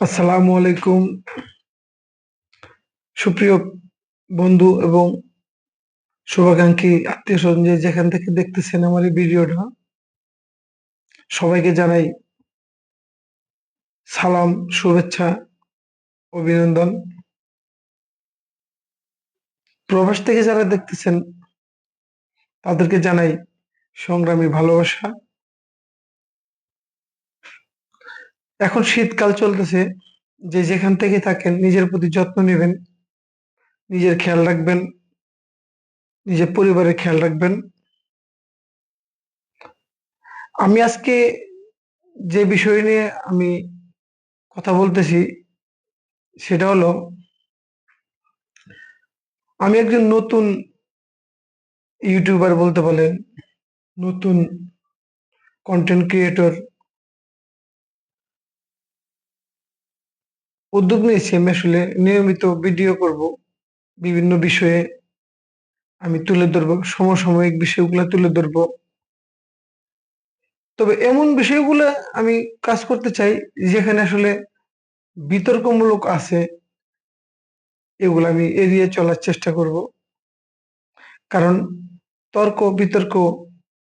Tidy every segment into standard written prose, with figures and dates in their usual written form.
আসসালামু আলাইকুম সুপ্রিয় বন্ধু এবং শুভাকাঙ্ক্ষী আত্মীয় স্বজন যে যেখান থেকে দেখতেছেন আমার এই ভিডিওটা, সবাইকে জানাই সালাম, শুভেচ্ছা, অভিনন্দন। প্রবাস থেকে যারা দেখতেছেন তাদেরকে জানাই সংগ্রামী ভালোবাসা। এখন শীতকাল চলতেছে, যে যেখান থেকে থাকেন নিজের প্রতি যত্ন নেবেন, নিজের খেয়াল রাখবেন, নিজের পরিবারের খেয়াল রাখবেন। আমি আজকে যে বিষয় নিয়ে আমি কথা বলতেছি সেটা হলো, আমি একজন নতুন ইউটিউবার বলতে পারেন, নতুন কন্টেন্ট ক্রিয়েটর। উদ্যোগ নিয়েছি আমি আসলে নিয়মিত ভিডিও করব, বিভিন্ন বিষয়ে আমি তুলে ধরবো, সমসাময়িক বিষয়গুলো তুলে ধরবো। তবে এমন বিষয়গুলো আমি কাজ করতে চাই যেখানে আসলে বিতর্কমূলক আছে, এগুলো আমি এড়িয়ে চলার চেষ্টা করব। কারণ তর্ক বিতর্ক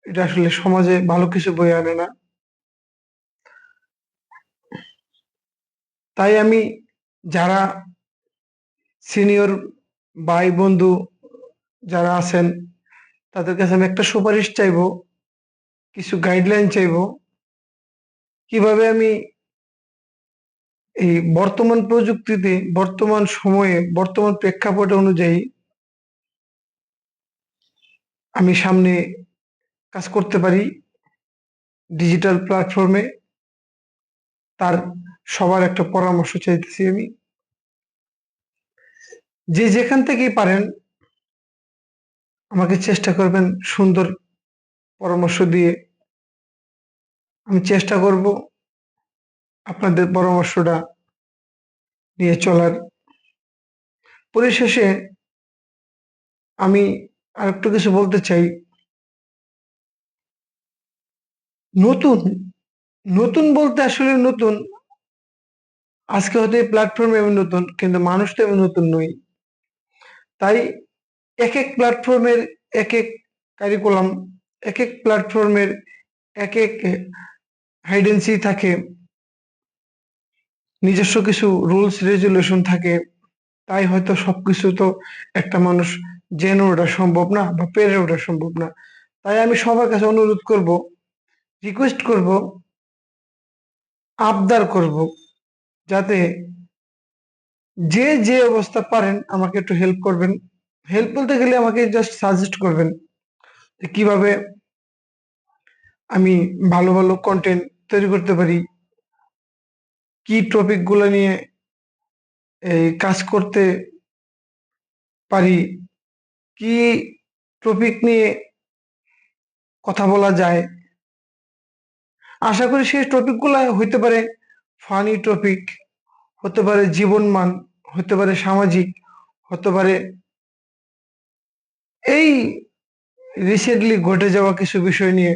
এটা আসলে সমাজে ভালো কিছু বয়ে আনে না। তাই আমি যারা সিনিয়র ভাই বন্ধু যারা আছেন তাদের কাছে আমি একটা সুপারিশ চাইবো, কিছু গাইডলাইন চাইবো, কিভাবে আমি এই বর্তমান প্রযুক্তিতে, বর্তমান সময়ে, বর্তমান প্রেক্ষাপট অনুযায়ী আমি সামনে কাজ করতে পারি ডিজিটাল প্ল্যাটফর্মে। তার সবার একটা পরামর্শ চাইতেছি আমি। যে যেখান থেকেই পারেন আমাকে চেষ্টা করবেন সুন্দর পরামর্শ দিয়ে। আমি চেষ্টা করব আপনাদের পরামর্শটা নিয়ে চলার। পরিশেষে আমি আরেকটু কিছু বলতে চাই। নতুন নতুন বলতে আসলে নতুন, আজকে হয়তো এই প্ল্যাটফর্মে আমি নতুন, কিন্তু মানুষ তো আমি নতুন নই। তাই এক এক প্ল্যাটফর্মের এক এক কারিকুলাম, এক এক প্ল্যাটফর্মের এক এক হাইডেন্সি থাকে, নিজস্ব কিছু রুলস রেজুলেশন থাকে। তাই হয়তো সবকিছু তো একটা মানুষ জেনে ওঠা সম্ভব না বা পেরে ওঠা সম্ভব না। তাই আমি সবার কাছে অনুরোধ করব, রিকোয়েস্ট করব, আবদার করব, যাতে যে যে অবস্থা পারেন আমাকে একটু হেল্প করবেন। হেল্প বলতে গেলে আমাকে জাস্ট সাজেস্ট করবেন যে কিভাবে আমি ভালো ভালো কন্টেন্ট তৈরি করতে পারি, কি টপিক গুলো নিয়ে এই কাজ করতে পারি, কি টপিক নিয়ে কথা বলা যায়। আশা করি সেই টপিক গুলা হইতে পারে ফানি টপিক, হতে পারে জীবনমান, হতে পারে সামাজিক, হতে পারে এই রিসেন্টলি ঘটে যাওয়া কিছু বিষয় নিয়ে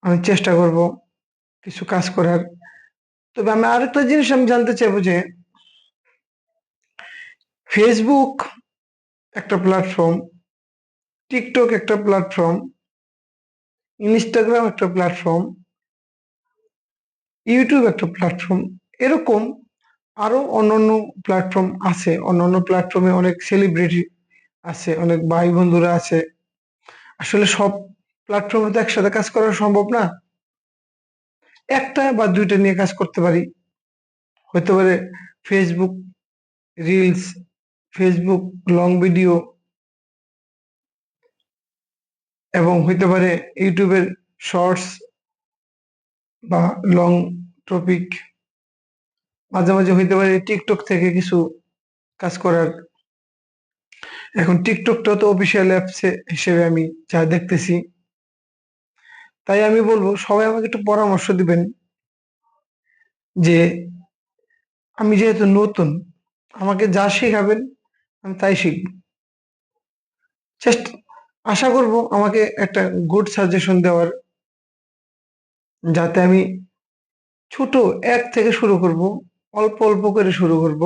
আমি চেষ্টা করব কিছু কাজ করার। তবে আমি আরেকটা জিনিস আমি জানতে চাইবো যে ফেসবুক একটা প্ল্যাটফর্ম, টিকটক একটা প্ল্যাটফর্ম, ইনস্টাগ্রাম একটা প্ল্যাটফর্ম, ইউটিউব একটা প্ল্যাটফর্ম, এরকম আরো অন্যান্য প্ল্যাটফর্ম আছে। অন্যান্য প্ল্যাটফর্মে অনেক সেলিব্রিটি আছে, অনেক ভাই বন্ধুরা আছে। আসলে সব প্ল্যাটফর্মে তো একসাথে কাজ করা সম্ভব না, একটা বা দুইটা নিয়ে কাজ করতে পারি। হতে পারে Facebook reels, Facebook long video, এবং হইতে পারে ইউটিউবের শর্টস বা লং টপিক। মাঝে মাঝে হইতে পারে টিকটক থেকে কিছু কাজ করার। এখন টিকটকটা তো অফিসিয়াল অ্যাপস হিসেবে আমি যা দেখতেছি। তাই আমি বলবো সবাই আমাকে একটু পরামর্শ দিবেন যে আমি যেহেতু নতুন, আমাকে যা শেখাবেন আমি তাই শিখব। চেষ্টা, আশা করব আমাকে একটা গুড সাজেশন দেওয়ার, যাতে আমি ছোট এক থেকে শুরু করব, অল্প অল্প করে শুরু করব।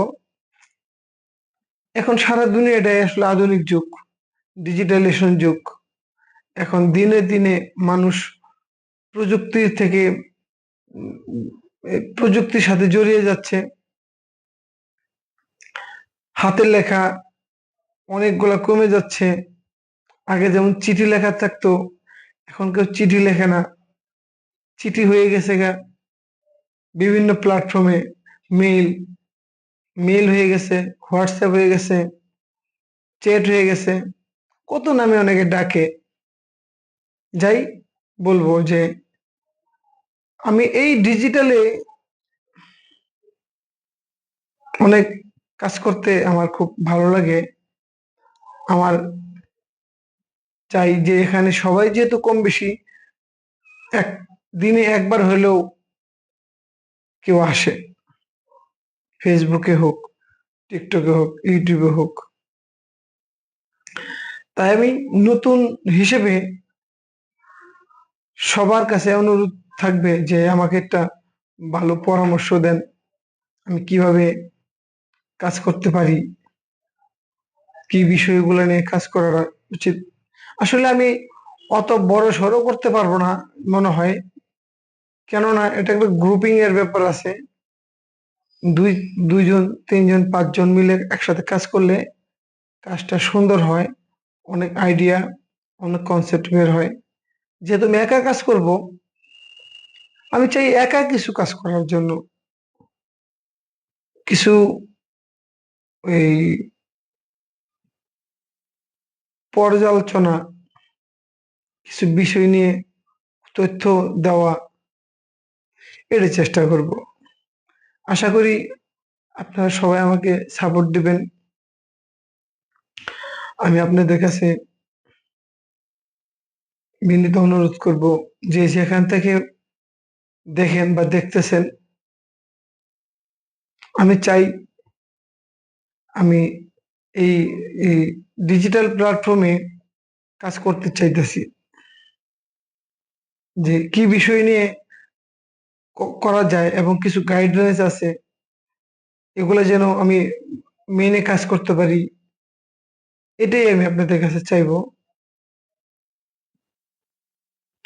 এখন সারা দুনিয়াটাই আসলে আধুনিক যুগ, ডিজিটালাইজেশন যুগ। এখন দিনে দিনে মানুষ প্রযুক্তির থেকে প্রযুক্তির সাথে জড়িয়ে যাচ্ছে। হাতের লেখা অনেকগুলা কমে যাচ্ছে। আগে যেমন চিঠি লেখা থাকতো, এখন কেউ চিঠি লেখে না। চিঠি হয়ে গেছে গা বিভিন্ন প্ল্যাটফর্মে, মেইল মেইল হয়ে গেছে, হোয়াটসঅ্যাপ হয়ে গেছে, চ্যাট হয়ে গেছে, কত নামে অনেকে ডাকে। যাই বলবো যে আমি এই ডিজিটালে অনেক কাজ করতে আমার খুব ভালো লাগে। আমার চাই যে এখানে সবাই যেহেতু কম বেশি এক দিনে একবার হলেও কেউ আসে, ফেসবুকে হোক, টিকটকে হোক, ইউটিউবে হোক। তাই আমি নতুন হিসেবে সবার কাছে অনুরোধ থাকবে যে আমাকে একটা ভালো পরামর্শ দেন, আমি কিভাবে কাজ করতে পারি, কি বিষয়গুলো নিয়ে কাজ করা উচিত। আসলে আমি অত বড় সড়ো করতে পারবো না মনে হয়, কেননা এটা একটা গ্রুপিং এর ব্যাপার আছে। দুই দুইজন, তিনজন, পাঁচজন মিলে একসাথে কাজ করলে কাজটা সুন্দর হয়, অনেক আইডিয়া, অনেক কনসেপ্ট বের হয়। যেহেতু আমি একা কাজ করব, আমি চাই একা কিছু কাজ করার জন্য কিছু এই পর্যালোচনা, কিছু বিষয় নিয়ে তথ্য দেওয়া, এটা চেষ্টা করব। আশা করি আপনারা সবাই আমাকে সাপোর্ট দিবেন। আমি আপনাদের কাছে বিনীত অনুরোধ করব যে যেখান থেকে দেখেন বা দেখতেছেন, আমি চাই আমি এই এই ডিজিটাল প্ল্যাটফর্মে কাজ করতে চাইতেছি, যে কি বিষয় নিয়ে করা যায় এবং কিছু গাইডলাইন্স আছে, এগুলো যেন আমি মেনে কাজ করতে পারি, এটাই আমি আপনাদের কাছে চাইবো।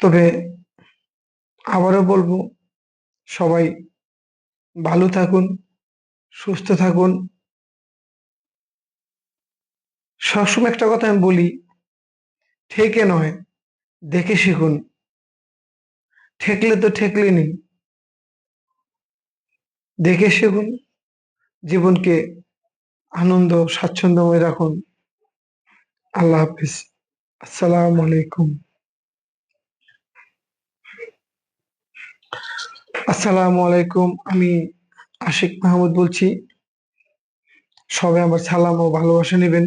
তবে আবারও বলবো, সবাই ভালো থাকুন, সুস্থ থাকুন। সবসময় একটা কথা আমি বলি, ঠেকে নয়, দেখে শিখুন। ঠেকলে তো ঠেকলেনি, দেখে শিখুন। জীবনকে আনন্দ স্বাচ্ছন্দ্যময় রাখুন। আল্লাহ হাফিজ। আসসালামু আলাইকুম। আসসালামু আলাইকুম। আমি আশিক মাহমুদ বলছি। সবাই আমার সালাম ও ভালোবাসা নেবেন।